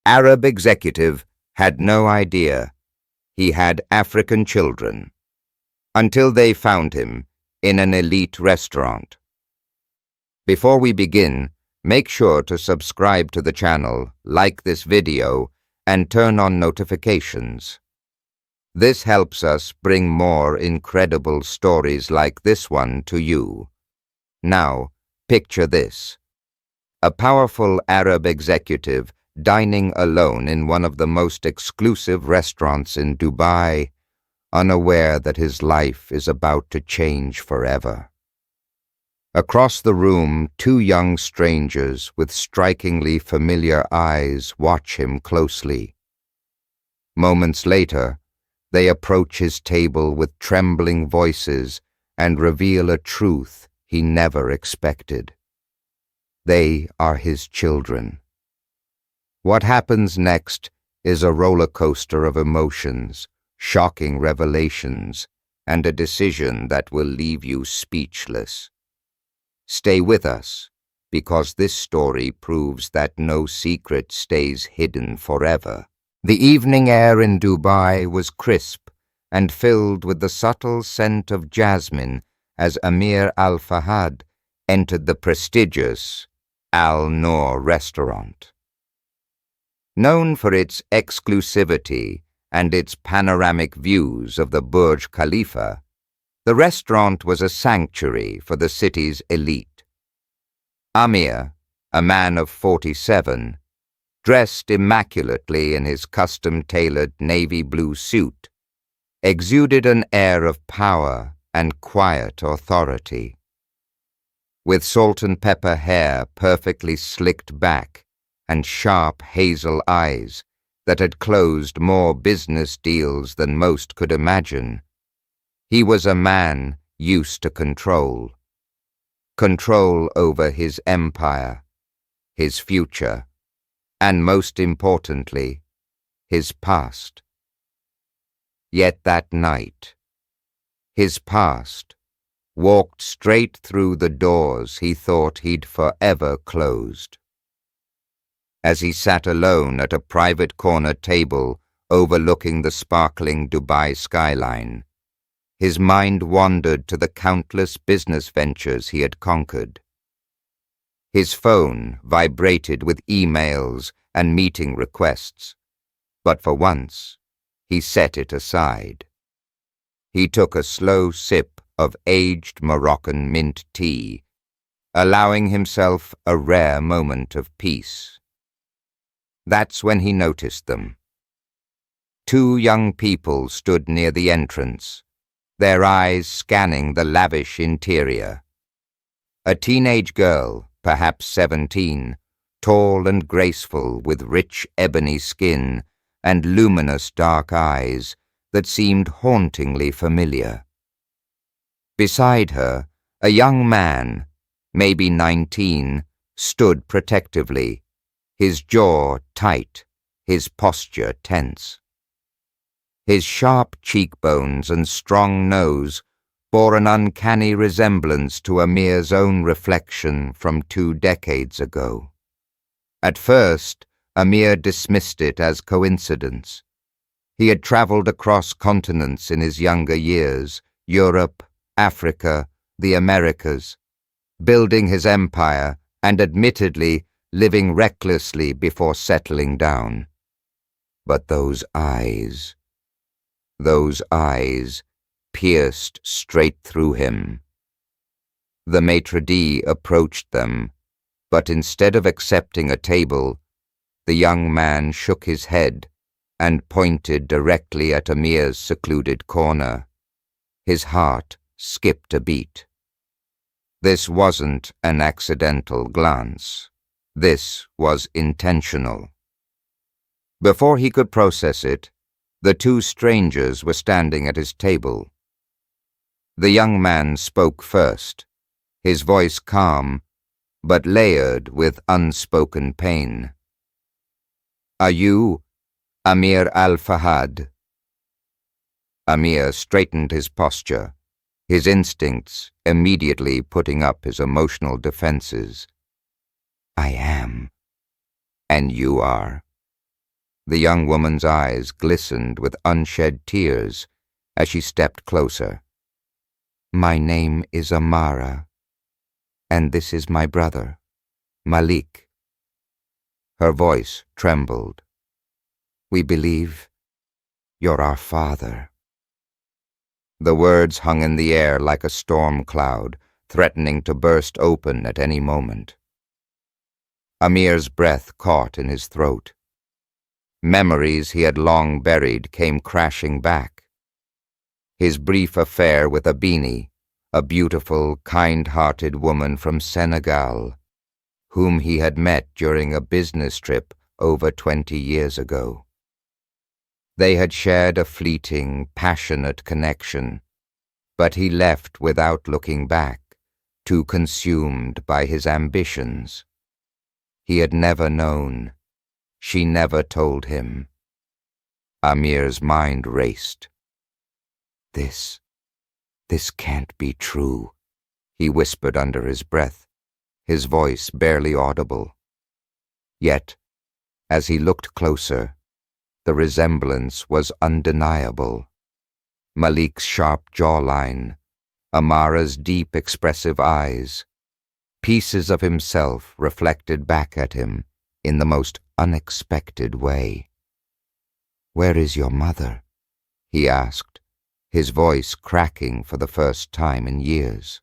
Arab executive had no idea he had African children until they found him in an elite restaurant. Before we begin, make sure to subscribe to the channel, like this video, and turn on notifications. This helps us bring more incredible stories like this one to you. Now, picture this. A powerful Arab executive dining alone in one of the most exclusive restaurants in Dubai, unaware that his life is about to change forever. Across the room, two young strangers with strikingly familiar eyes watch him closely. Moments later, they approach his table with trembling voices and reveal a truth he never expected. They are his children. What happens next is a roller coaster of emotions, shocking revelations, and a decision that will leave you speechless. Stay with us, because this story proves that no secret stays hidden forever. The evening air in Dubai was crisp and filled with the subtle scent of jasmine as Amir Al Fahad entered the prestigious Al Noor restaurant. Known for its exclusivity and its panoramic views of the Burj Khalifa, the restaurant was a sanctuary for the city's elite. Amir, a man of 47, dressed immaculately in his custom-tailored navy blue suit, exuded an air of power and quiet authority. With salt and pepper hair perfectly slicked back and sharp hazel eyes that had closed more business deals than most could imagine, he was a man used to control. Control over his empire, his future, and most importantly, his past. Yet that night, his past walked straight through the doors he thought he'd forever closed. As he sat alone at a private corner table overlooking the sparkling Dubai skyline, his mind wandered to the countless business ventures he had conquered. His phone vibrated with emails and meeting requests, but for once, he set it aside. He took a slow sip of aged Moroccan mint tea, allowing himself a rare moment of peace. That's when he noticed them. Two young people stood near the entrance, their eyes scanning the lavish interior. A teenage girl, perhaps 17, tall and graceful with rich ebony skin and luminous dark eyes that seemed hauntingly familiar. Beside her, a young man, maybe 19, stood protectively, his jaw tight, his posture tense. His sharp cheekbones and strong nose bore an uncanny resemblance to Amir's own reflection from 2 decades ago. At first, Amir dismissed it as coincidence. He had traveled across continents in his younger years, Europe, Africa, the Americas, building his empire and admittedly living recklessly before settling down. But those eyes pierced straight through him. The maitre d' approached them, but instead of accepting a table, the young man shook his head and pointed directly at Amir's secluded corner. His heart skipped a beat. This wasn't an accidental glance. This was intentional. Before he could process it, the two strangers were standing at his table. The young man spoke first, his voice calm, but layered with unspoken pain. "Are you Amir Al Fahad?" Amir straightened his posture, his instincts immediately putting up his emotional defenses. "I am." "And you are?" The young woman's eyes glistened with unshed tears as she stepped closer. "My name is Amara, and this is my brother, Malik." Her voice trembled. "We believe you're our father." The words hung in the air like a storm cloud, threatening to burst open at any moment. Amir's breath caught in his throat. Memories he had long buried came crashing back. His brief affair with Abini, a beautiful, kind-hearted woman from Senegal, whom he had met during a business trip over 20 years ago. They had shared a fleeting, passionate connection, but he left without looking back, too consumed by his ambitions. He had never known. She never told him. Amir's mind raced. This can't be true," he whispered under his breath, his voice barely audible. Yet, as he looked closer, the resemblance was undeniable. Malik's sharp jawline, Amara's deep expressive eyes, pieces of himself reflected back at him in the most unexpected way. "Where is your mother?" he asked, his voice cracking for the first time in years.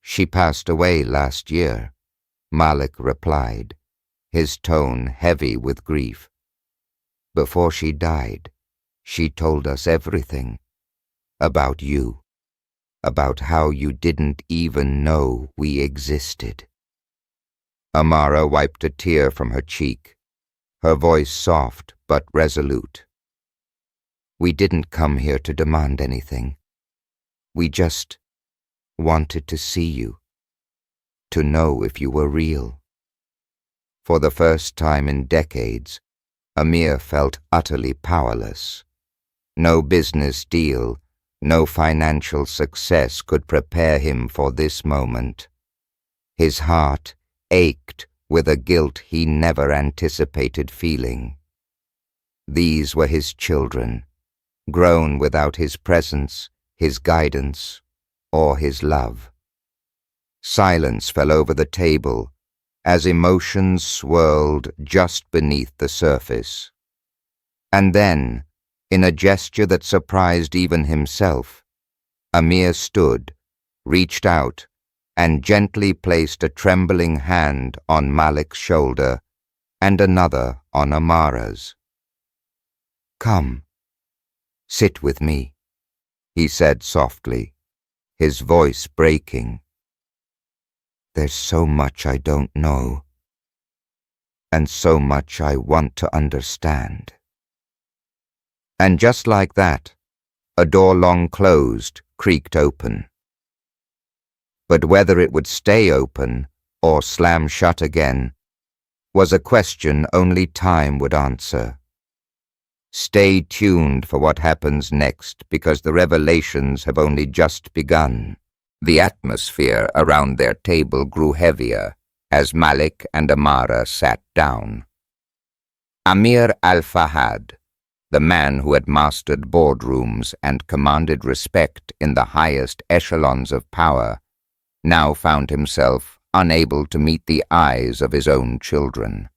"She passed away last year," Malik replied, his tone heavy with grief. "Before she died, she told us everything about you, about how you didn't even know we existed." Amara wiped a tear from her cheek, her voice soft but resolute. "We didn't come here to demand anything. We just wanted to see you, to know if you were real." For the first time in decades, Amir felt utterly powerless. No business deal, no financial success could prepare him for this moment. His heart ached with a guilt he never anticipated feeling. These were his children, grown without his presence, his guidance, or his love. Silence fell over the table as emotions swirled just beneath the surface. And then, in a gesture that surprised even himself, Amir stood, reached out, and gently placed a trembling hand on Malik's shoulder and another on Amara's. "Come, sit with me," he said softly, his voice breaking. "There's so much I don't know, and so much I want to understand." And just like that, a door long closed creaked open. But whether it would stay open or slam shut again was a question only time would answer. Stay tuned for what happens next, because the revelations have only just begun. The atmosphere around their table grew heavier as Malik and Amara sat down. Amir al-Fahad, the man who had mastered boardrooms and commanded respect in the highest echelons of power, now found himself unable to meet the eyes of his own children.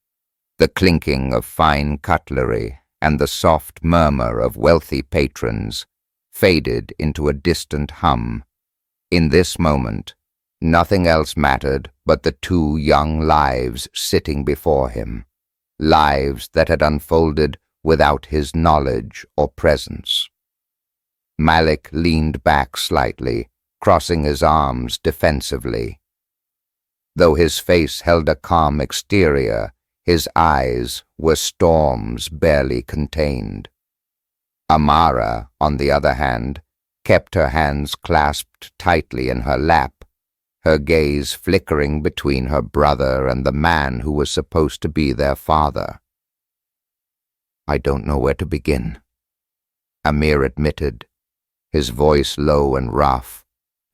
The clinking of fine cutlery and the soft murmur of wealthy patrons faded into a distant hum. In this moment, nothing else mattered but the two young lives sitting before him, lives that had unfolded without his knowledge or presence. Malik leaned back slightly, crossing his arms defensively. Though his face held a calm exterior, his eyes were storms barely contained. Amara, on the other hand, kept her hands clasped tightly in her lap, her gaze flickering between her brother and the man who was supposed to be their father. "I don't know where to begin," Amir admitted, his voice low and rough,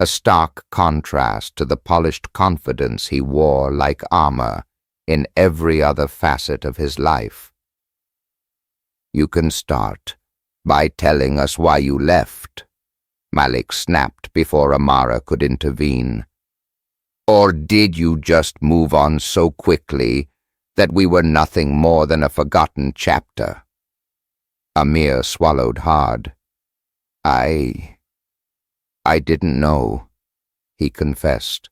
a stark contrast to the polished confidence he wore like armor in every other facet of his life. You can start by telling us why you left, Malik snapped before Amara could intervene. Or did you just move on so quickly that we were nothing more than a forgotten chapter? Amir swallowed hard. I didn't know, he confessed,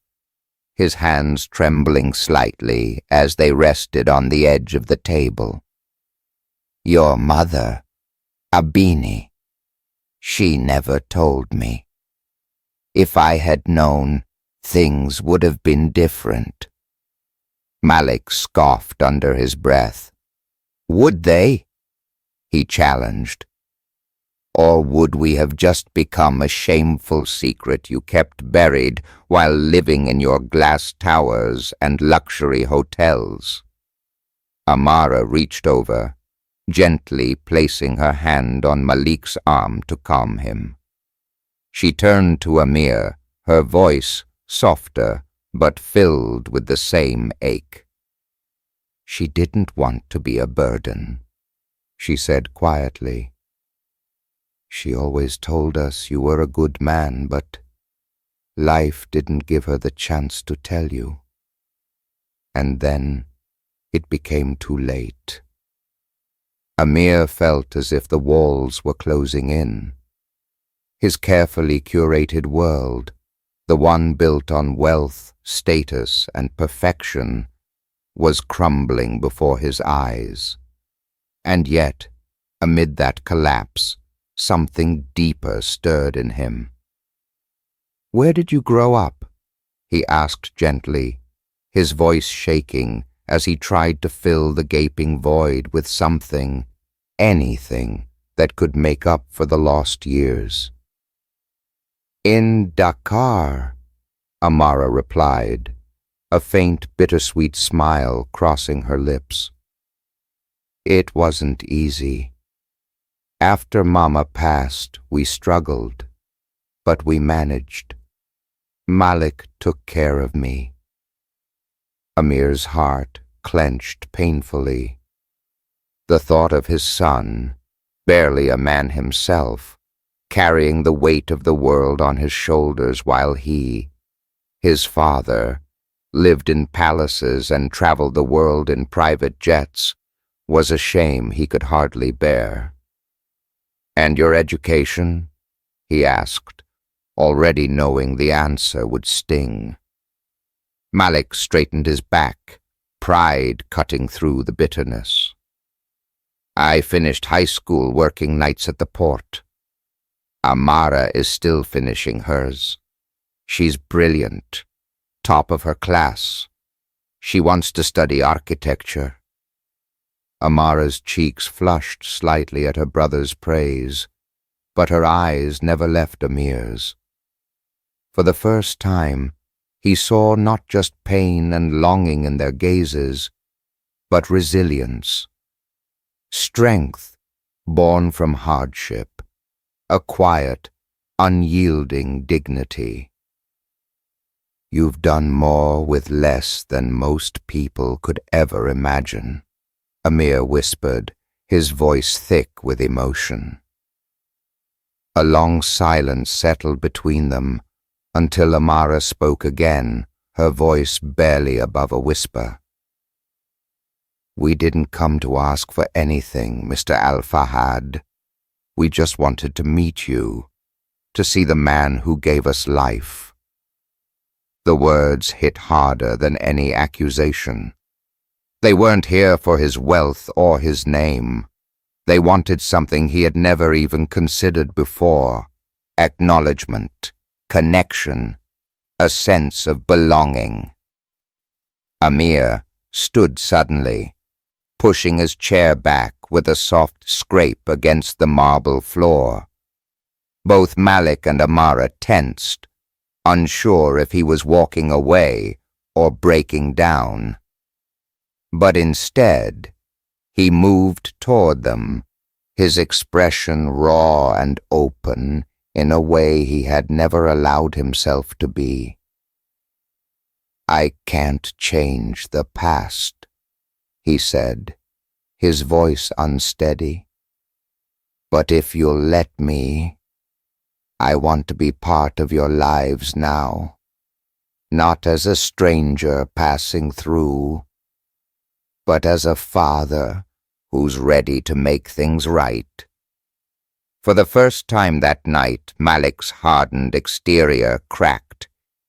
his hands trembling slightly as they rested on the edge of the table. Your mother, Abini, she never told me. If I had known, things would have been different. Malik scoffed under his breath. Would they? He challenged. Or would we have just become a shameful secret you kept buried while living in your glass towers and luxury hotels? Amara reached over, gently placing her hand on Malik's arm to calm him. She turned to Amir, her voice softer but filled with the same ache. She didn't want to be a burden, she said quietly. She always told us you were a good man, but life didn't give her the chance to tell you. And then it became too late. Amir felt as if the walls were closing in. His carefully curated world, the one built on wealth, status, and perfection, was crumbling before his eyes. And yet, amid that collapse, something deeper stirred in him. Where did you grow up? He asked gently, his voice shaking as he tried to fill the gaping void with something, anything, that could make up for the lost years. In Dakar, Amara replied, a faint bittersweet smile crossing her lips. It wasn't easy. After Mama passed, we struggled, but we managed. Malik took care of me. Amir's heart clenched painfully. The thought of his son, barely a man himself, carrying the weight of the world on his shoulders while he, his father, lived in palaces and traveled the world in private jets, was a shame he could hardly bear. And your education? He asked, already knowing the answer would sting. Malik straightened his back, pride cutting through the bitterness. I finished high school working nights at the port. Amara is still finishing hers. She's brilliant, top of her class. She wants to study architecture. Amara's cheeks flushed slightly at her brother's praise, but her eyes never left Amir's. For the first time, he saw not just pain and longing in their gazes, but resilience, strength born from hardship, a quiet, unyielding dignity. You've done more with less than most people could ever imagine, Amir whispered, his voice thick with emotion. A long silence settled between them until Amara spoke again, her voice barely above a whisper. We didn't come to ask for anything, Mr. Al-Fahad. We just wanted to meet you, to see the man who gave us life. The words hit harder than any accusation. They weren't here for his wealth or his name. They wanted something he had never even considered before: acknowledgement, connection, a sense of belonging. Amir stood suddenly, pushing his chair back with a soft scrape against the marble floor. Both Malik and Amara tensed, unsure if he was walking away or breaking down. But instead, he moved toward them, his expression raw and open in a way he had never allowed himself to be. I can't change the past, he said, his voice unsteady. But if you'll let me, I want to be part of your lives now, not as a stranger passing through, but as a father who's ready to make things right." For the first time that night, Malik's hardened exterior cracked,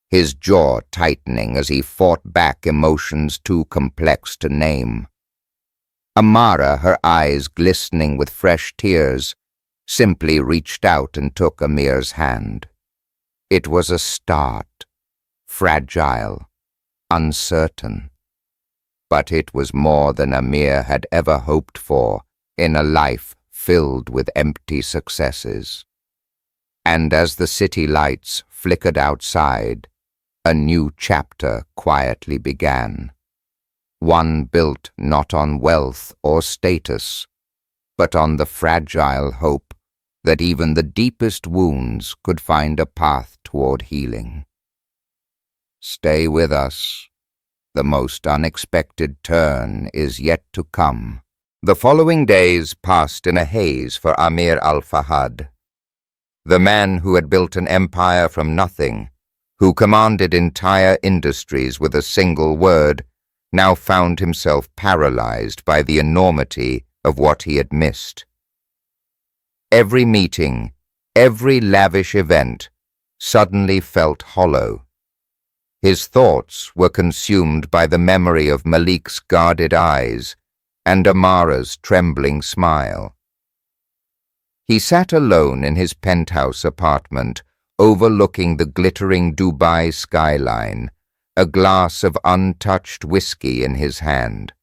his jaw tightening as he fought back emotions too complex to name. Amara, her eyes glistening with fresh tears, simply reached out and took Amir's hand. It was a start, fragile, uncertain, but it was more than Amir had ever hoped for in a life filled with empty successes. And as the city lights flickered outside, a new chapter quietly began. One built not on wealth or status, but on the fragile hope that even the deepest wounds could find a path toward healing. Stay with us. The most unexpected turn is yet to come. The following days passed in a haze for Amir al-Fahad. The man who had built an empire from nothing, who commanded entire industries with a single word, now found himself paralyzed by the enormity of what he had missed. Every meeting, every lavish event, suddenly felt hollow. His thoughts were consumed by the memory of Malik's guarded eyes and Amara's trembling smile. He sat alone in his penthouse apartment, overlooking the glittering Dubai skyline, a glass of untouched whiskey in his hand.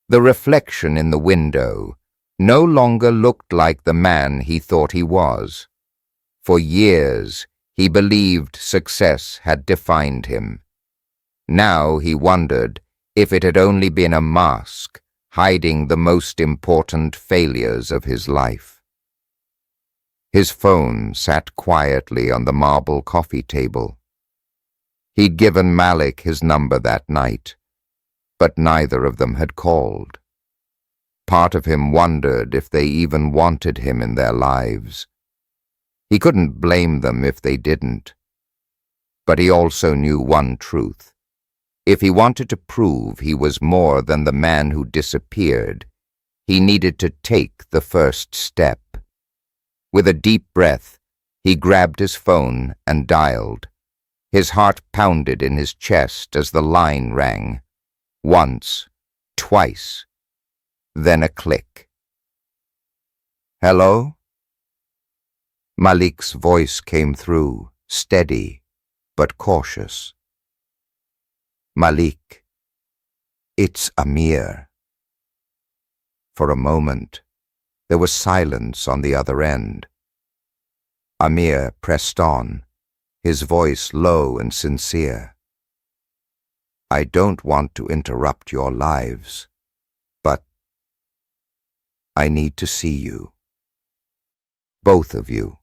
The reflection in the window no longer looked like the man he thought he was. For years, he believed success had defined him. Now he wondered if it had only been a mask, hiding the most important failures of his life. His phone sat quietly on the marble coffee table. He'd given Malik his number that night, but neither of them had called. Part of him wondered if they even wanted him in their lives. He couldn't blame them if they didn't. But he also knew one truth. If he wanted to prove he was more than the man who disappeared, he needed to take the first step. With a deep breath, he grabbed his phone and dialed. His heart pounded in his chest as the line rang. Once, twice, then a click. "Hello?" Malik's voice came through, steady but cautious. "Malik, it's Amir." For a moment, there was silence on the other end. Amir pressed on, his voice low and sincere. "I don't want to interrupt your lives, but I need to see you. Both of you.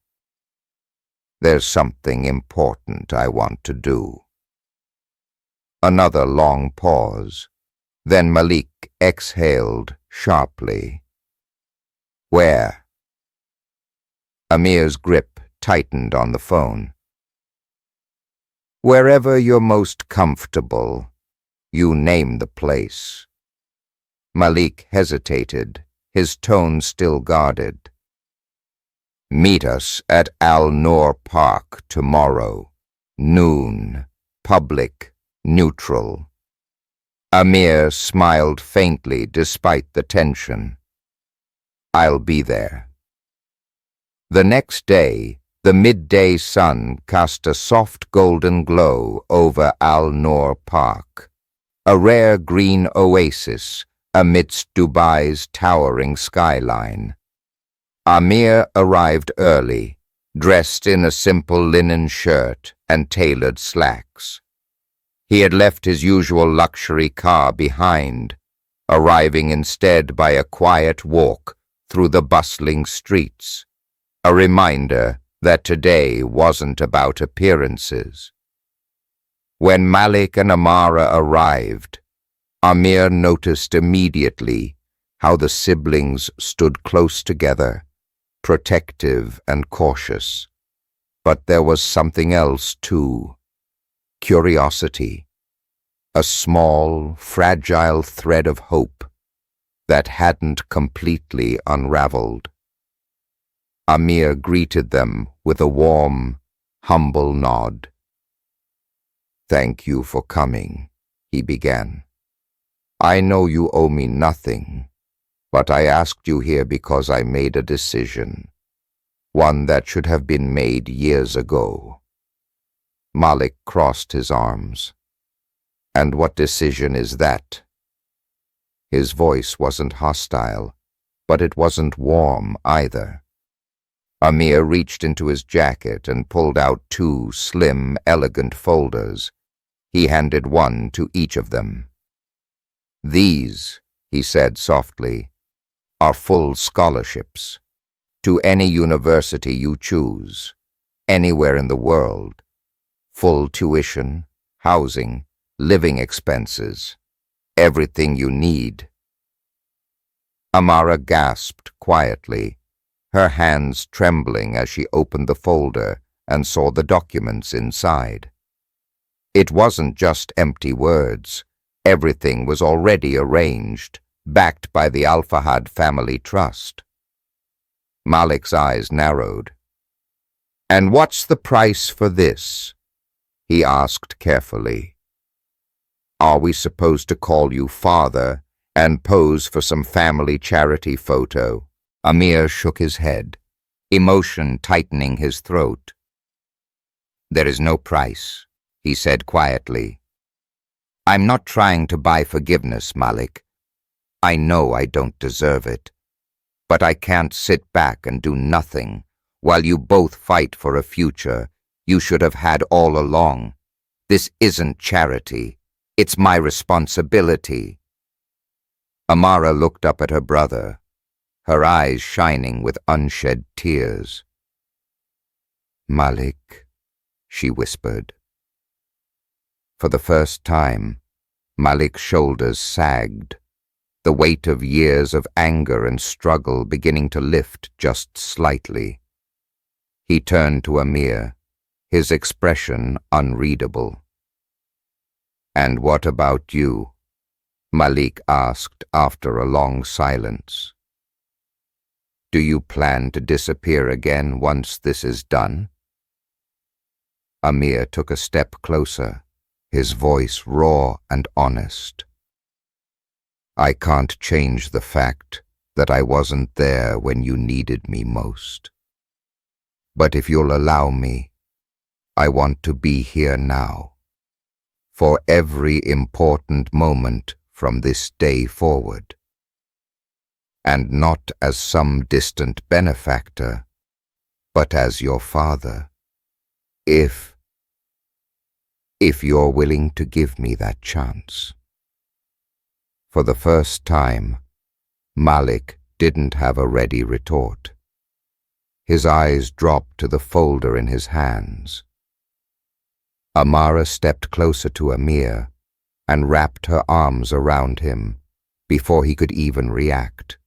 There's something important I want to do." Another long pause. Then Malik exhaled sharply. "Where?" Amir's grip tightened on the phone. "Wherever you're most comfortable. You name the place." Malik hesitated, his tone still guarded. "Meet us at Al-Noor Park tomorrow, noon, public, neutral." Amir smiled faintly despite the tension. "I'll be there." The next day, the midday sun cast a soft golden glow over Al-Noor Park, a rare green oasis amidst Dubai's towering skyline. Amir arrived early, dressed in a simple linen shirt and tailored slacks. He had left his usual luxury car behind, arriving instead by a quiet walk through the bustling streets, a reminder that today wasn't about appearances. When Malik and Amara arrived, Amir noticed immediately how the siblings stood close together, protective and cautious. But there was something else too. Curiosity. A small, fragile thread of hope that hadn't completely unraveled. Amir greeted them with a warm, humble nod. "Thank you for coming," he began. "I know you owe me nothing, but I asked you here because I made a decision, one that should have been made years ago." Malik crossed his arms. "And what decision is that?" His voice wasn't hostile, but it wasn't warm either. Amir reached into his jacket and pulled out 2 slim, elegant folders. He handed one to each of them. "These," he said softly, "are full scholarships. To any university you choose, anywhere in the world. Full tuition, housing, living expenses, everything you need." Amara gasped quietly, her hands trembling as she opened the folder and saw the documents inside. It wasn't just empty words. Everything was already arranged, backed by the Al-Fahad family trust. Malik's eyes narrowed. "And what's the price for this?" he asked carefully. "Are we supposed to call you father and pose for some family charity photo?" Amir shook his head, emotion tightening his throat. "There is no price," he said quietly. "I'm not trying to buy forgiveness, Malik. I know I don't deserve it. But I can't sit back and do nothing while you both fight for a future you should have had all along. This isn't charity. It's my responsibility." Amara looked up at her brother, her eyes shining with unshed tears. "Malik," she whispered. For the first time, Malik's shoulders sagged, the weight of years of anger and struggle beginning to lift just slightly. He turned to Amir, his expression unreadable. "And what about you?" Malik asked after a long silence. "Do you plan to disappear again once this is done?" Amir took a step closer, his voice raw and honest. "I can't change the fact that I wasn't there when you needed me most. But if you'll allow me, I want to be here now, for every important moment from this day forward. And not as some distant benefactor, but as your father, if you're willing to give me that chance." For the first time, Malik didn't have a ready retort. His eyes dropped to the folder in his hands. Amara stepped closer to Amir and wrapped her arms around him before he could even react.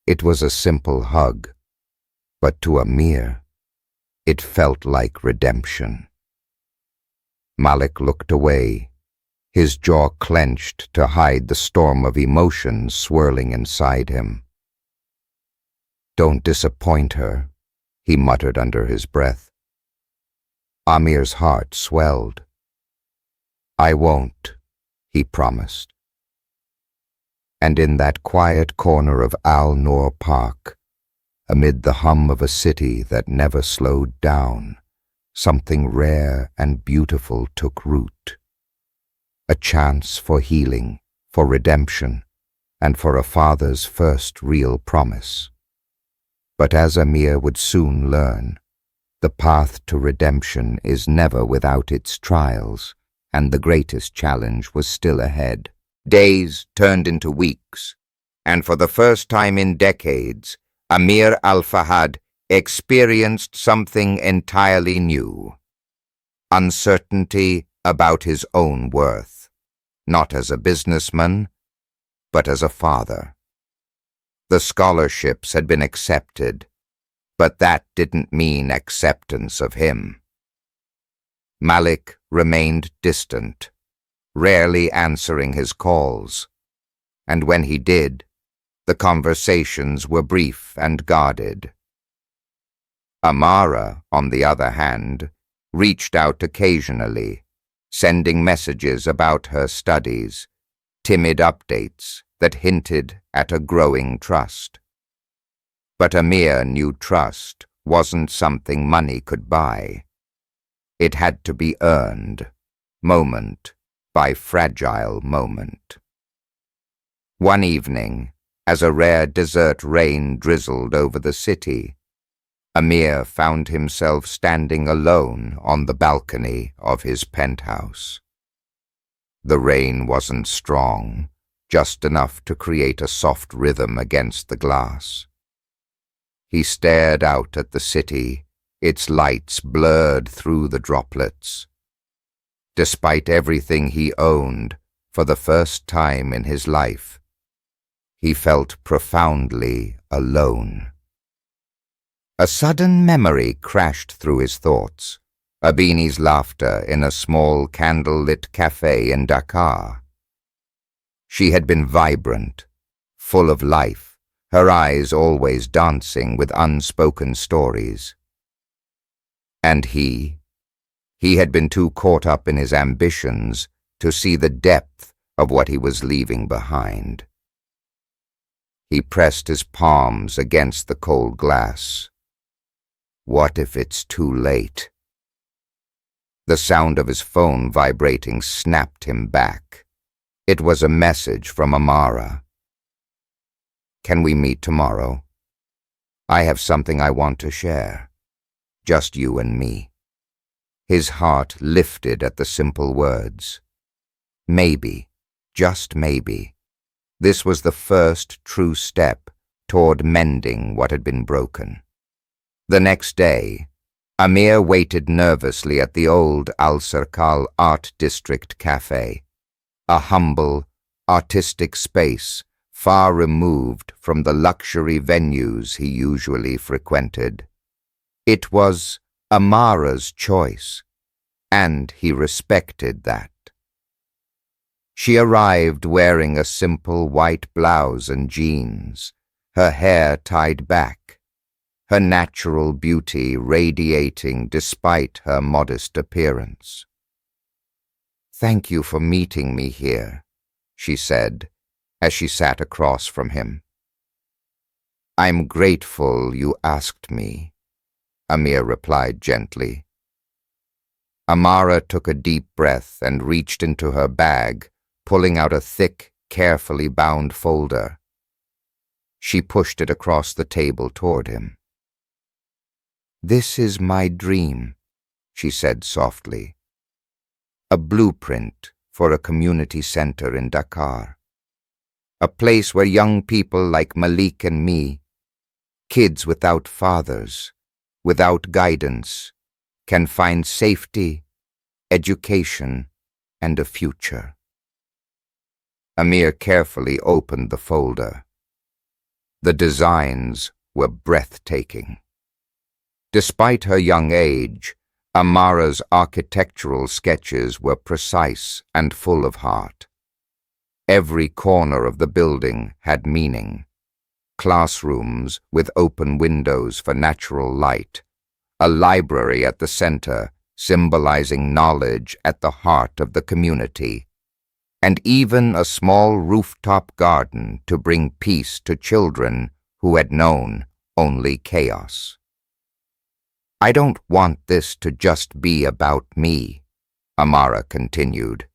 It was a simple hug, but to Amir, it felt like redemption. Malik looked away, his jaw clenched to hide the storm of emotions swirling inside him. "Don't disappoint her," he muttered under his breath. Amir's heart swelled. "I won't," he promised. And in that quiet corner of Al-Noor Park, amid the hum of a city that never slowed down, something rare and beautiful took root. A chance for healing, for redemption, and for a father's first real promise. But as Amir would soon learn, the path to redemption is never without its trials, and the greatest challenge was still ahead. Days turned into weeks, and for the first time in decades, Amir Al-Fahad experienced something entirely new. Uncertainty about his own worth, not as a businessman, but as a father. The scholarships had been accepted, But that didn't mean acceptance of him. Malik remained distant, rarely answering his calls, and when he did, the conversations were brief and guarded. Amara, on the other hand, reached out occasionally, sending messages about her studies, timid updates that hinted at a growing trust. But Amir knew trust wasn't something money could buy. It had to be earned, moment by fragile moment. One evening, as a rare desert rain drizzled over the city, Amir found himself standing alone on the balcony of his penthouse. The rain wasn't strong, just enough to create a soft rhythm against the glass. He stared out at the city, its lights blurred through the droplets. Despite everything he owned, for the first time in his life, he felt profoundly alone. A sudden memory crashed through his thoughts, Abini's laughter in a small candle-lit cafe in Dakar. She had been vibrant, full of life, her eyes always dancing with unspoken stories. And he had been too caught up in his ambitions to see the depth of what he was leaving behind. He pressed his palms against the cold glass. What if it's too late? The sound of his phone vibrating snapped him back. It was a message from Amara. "Can we meet tomorrow? I have something I want to share. Just you and me." His heart lifted at the simple words. Maybe, just maybe, this was the first true step toward mending what had been broken. The next day, Amir waited nervously at the old Al-Serkal Art District Cafe, a humble, artistic space far removed from the luxury venues he usually frequented. It was Amara's choice, and he respected that. She arrived wearing a simple white blouse and jeans, her hair tied back, her natural beauty radiating despite her modest appearance. "Thank you for meeting me here," she said, as she sat across from him. "I'm grateful you asked me," Amir replied gently. Amara took a deep breath and reached into her bag, pulling out a thick, carefully bound folder. She pushed it across the table toward him. "This is my dream," she said softly. "A blueprint for a community center in Dakar. A place where young people like Malik and me, kids without fathers, without guidance, can find safety, education, and a future." Amir carefully opened the folder. The designs were breathtaking. Despite her young age, Amara's architectural sketches were precise and full of heart. Every corner of the building had meaning. Classrooms with open windows for natural light, a library at the center symbolizing knowledge at the heart of the community, and even a small rooftop garden to bring peace to children who had known only chaos. "I don't want this to just be about me," Amara continued.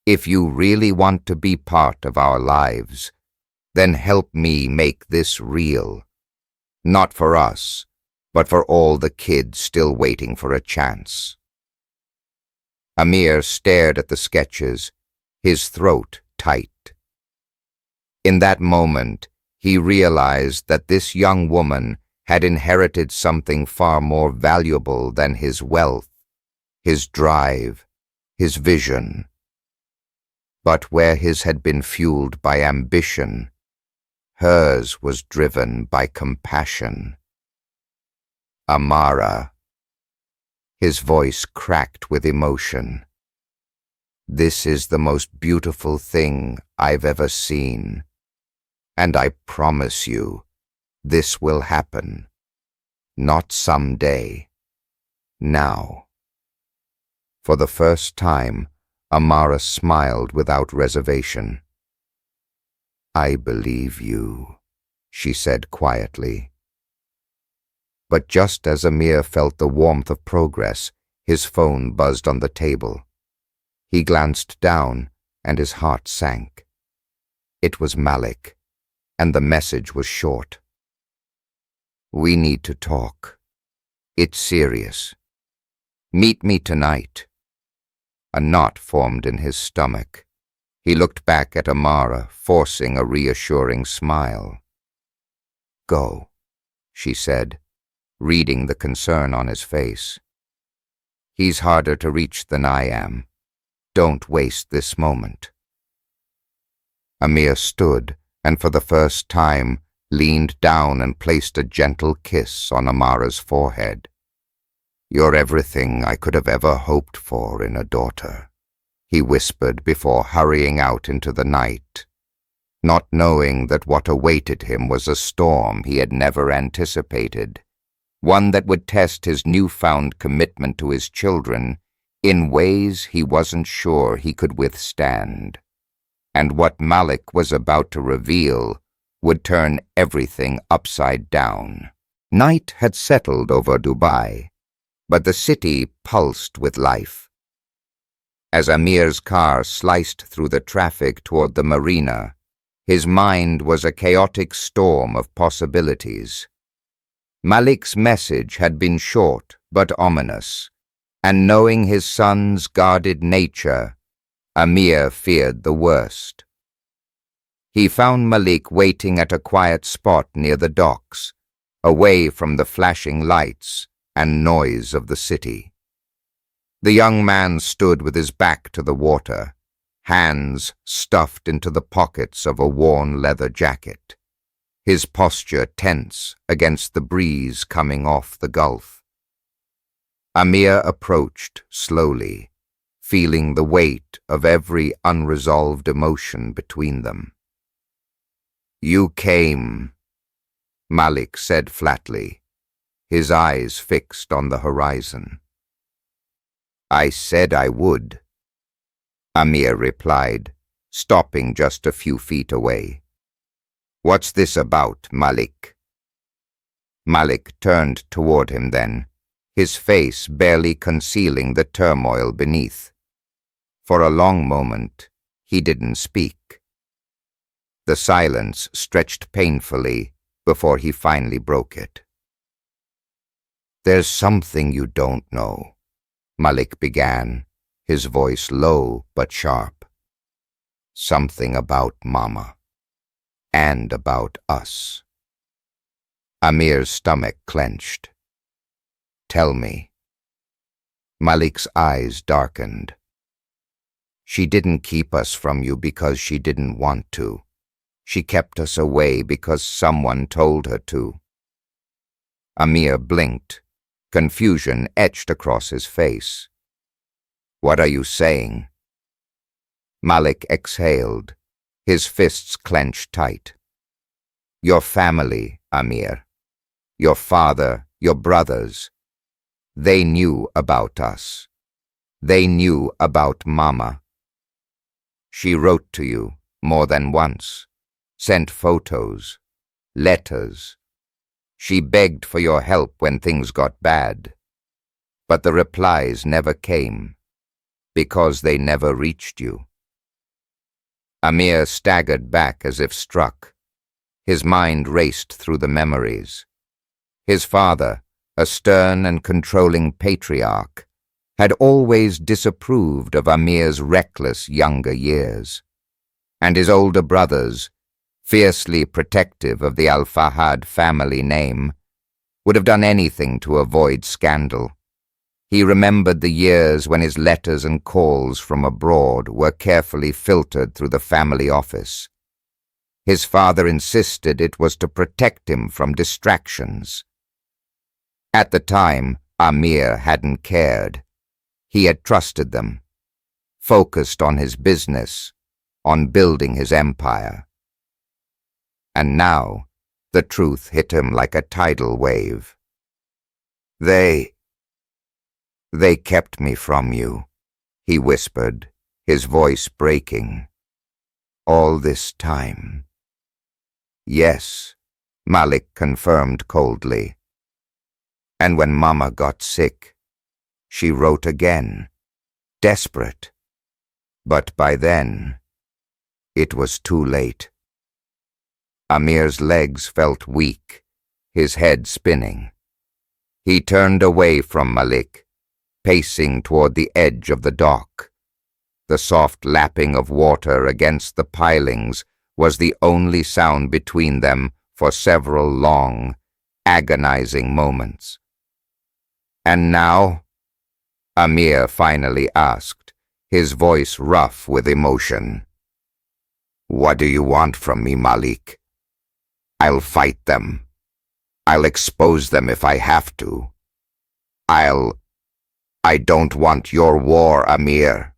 "If you really want to be part of our lives, then help me make this real. Not for us, but for all the kids still waiting for a chance." Amir stared at the sketches, his throat tight. In that moment, he realized that this young woman had inherited something far more valuable than his wealth, his drive, his vision. But where his had been fueled by ambition, hers was driven by compassion. Amara. His voice cracked with emotion. This is the most beautiful thing I've ever seen, and I promise you, this will happen. Not someday. Now. For the first time, Amara smiled without reservation. I believe you, she said quietly. But just as Amir felt the warmth of progress, his phone buzzed on the table. He glanced down, and his heart sank. It was Malik, and the message was short. We need to talk. It's serious. Meet me tonight. A knot formed in his stomach. He looked back at Amara, forcing a reassuring smile. Go, she said, reading the concern on his face. He's harder to reach than I am. Don't waste this moment. Amir stood, and for the first time leaned down and placed a gentle kiss on Amara's forehead. You're everything I could have ever hoped for in a daughter, he whispered before hurrying out into the night, not knowing that what awaited him was a storm he had never anticipated, one that would test his newfound commitment to his children in ways he wasn't sure he could withstand. And what Malik was about to reveal would turn everything upside down. Night had settled over Dubai, but the city pulsed with life. As Amir's car sliced through the traffic toward the marina, his mind was a chaotic storm of possibilities. Malik's message had been short but ominous, and knowing his son's guarded nature, Amir feared the worst. He found Malik waiting at a quiet spot near the docks, away from the flashing lights and noise of the city. The young man stood with his back to the water, hands stuffed into the pockets of a worn leather jacket, his posture tense against the breeze coming off the Gulf. Amir approached slowly, feeling the weight of every unresolved emotion between them. You came, Malik said flatly, his eyes fixed on the horizon. I said I would, Amir replied, stopping just a few feet away. What's this about, Malik? Malik turned toward him then, his face barely concealing the turmoil beneath. For a long moment, he didn't speak. The silence stretched painfully before he finally broke it. There's something you don't know, Malik began, his voice low but sharp. Something about Mama, and about us. Amir's stomach clenched. Tell me. Malik's eyes darkened. She didn't keep us from you because she didn't want to. She kept us away because someone told her to. Amir blinked, confusion etched across his face. What are you saying? Malik exhaled, his fists clenched tight. Your family, Amir. Your father, your brothers. They knew about us. They knew about Mama. She wrote to you more than once, sent photos, letters. She begged for your help when things got bad. But the replies never came, because they never reached you. Amir staggered back as if struck. His mind raced through the memories. His father, a stern and controlling patriarch, had always disapproved of Amir's reckless younger years. And his older brothers, fiercely protective of the Al-Fahad family name, would have done anything to avoid scandal. He remembered the years when his letters and calls from abroad were carefully filtered through the family office. His father insisted it was to protect him from distractions. At the time, Amir hadn't cared. He had trusted them, focused on his business, on building his empire. And now, the truth hit him like a tidal wave. They kept me from you, he whispered, his voice breaking. All this time. Yes, Malik confirmed coldly. And when Mama got sick, she wrote again, desperate. But by then, it was too late. Amir's legs felt weak, his head spinning. He turned away from Malik, pacing toward the edge of the dock. The soft lapping of water against the pilings was the only sound between them for several long, agonizing moments. And now? Amir finally asked, his voice rough with emotion. What do you want from me, Malik? I'll fight them. I'll expose them if I have to. I don't want your war, Amir.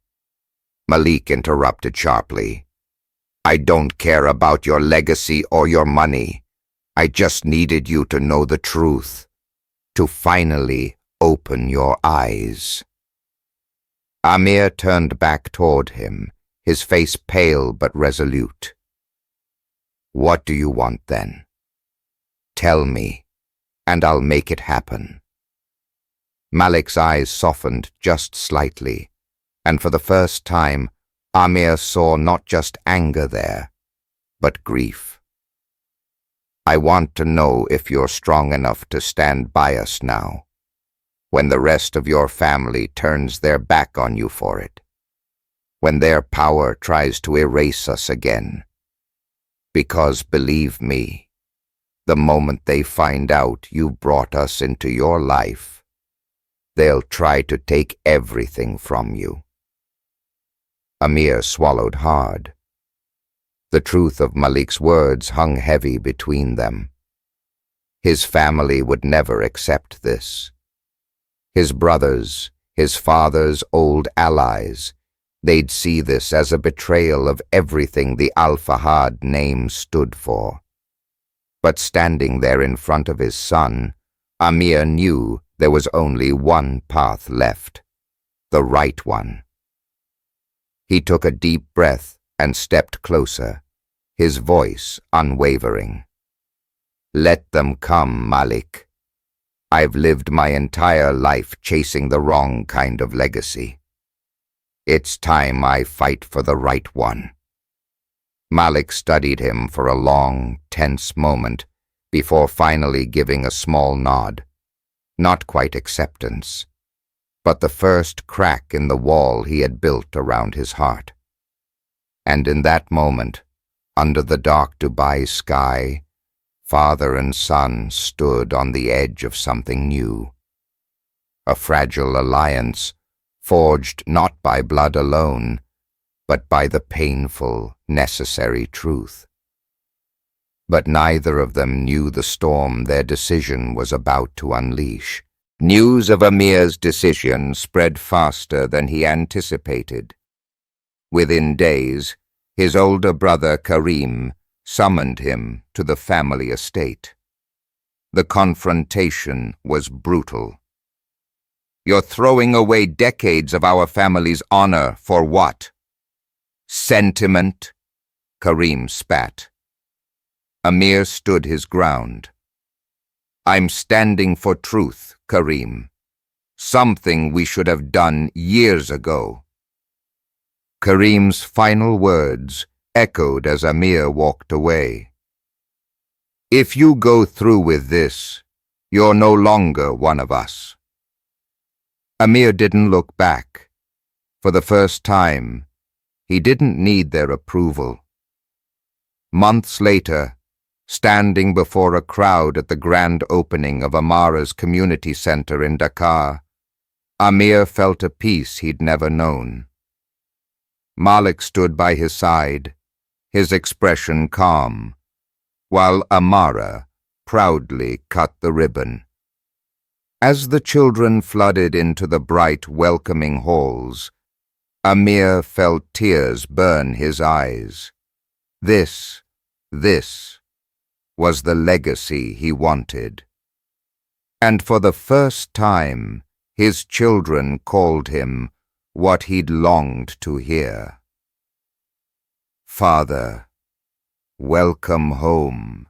Malik interrupted sharply. I don't care about your legacy or your money. I just needed you to know the truth, to finally open your eyes. Amir turned back toward him, his face pale but resolute. What do you want then? Tell me, and I'll make it happen. Malik's eyes softened just slightly, and for the first time, Amir saw not just anger there, but grief. I want to know if you're strong enough to stand by us now, when the rest of your family turns their back on you for it, when their power tries to erase us again. Because believe me, the moment they find out you brought us into your life, they'll try to take everything from you. Amir swallowed hard. The truth of Malik's words hung heavy between them. His family would never accept this. His brothers, his father's old allies, they'd see this as a betrayal of everything the Al-Fahad name stood for. But standing there in front of his son, Amir knew there was only one path left, the right one. He took a deep breath and stepped closer, his voice unwavering. Let them come, Malik. I've lived my entire life chasing the wrong kind of legacy. It's time I fight for the right one. Malik studied him for a long, tense moment before finally giving a small nod. Not quite acceptance, but the first crack in the wall he had built around his heart. And in that moment, under the dark Dubai sky, father and son stood on the edge of something new. A fragile alliance, forged not by blood alone, but by the painful, necessary truth. But neither of them knew the storm their decision was about to unleash. News of Amir's decision spread faster than he anticipated. Within days, his older brother Karim summoned him to the family estate. The confrontation was brutal. You're throwing away decades of our family's honor for what? Sentiment? Karim spat. Amir stood his ground. I'm standing for truth, Karim. Something we should have done years ago. Karim's final words echoed as Amir walked away. If you go through with this, you're no longer one of us. Amir didn't look back. For the first time, he didn't need their approval. Months later, standing before a crowd at the grand opening of Amara's community center in Dakar, Amir felt a peace he'd never known. Malik stood by his side, his expression calm, while Amara proudly cut the ribbon. As the children flooded into the bright, welcoming halls, Amir felt tears burn his eyes. This was the legacy he wanted. And for the first time, his children called him what he'd longed to hear. Father, welcome home.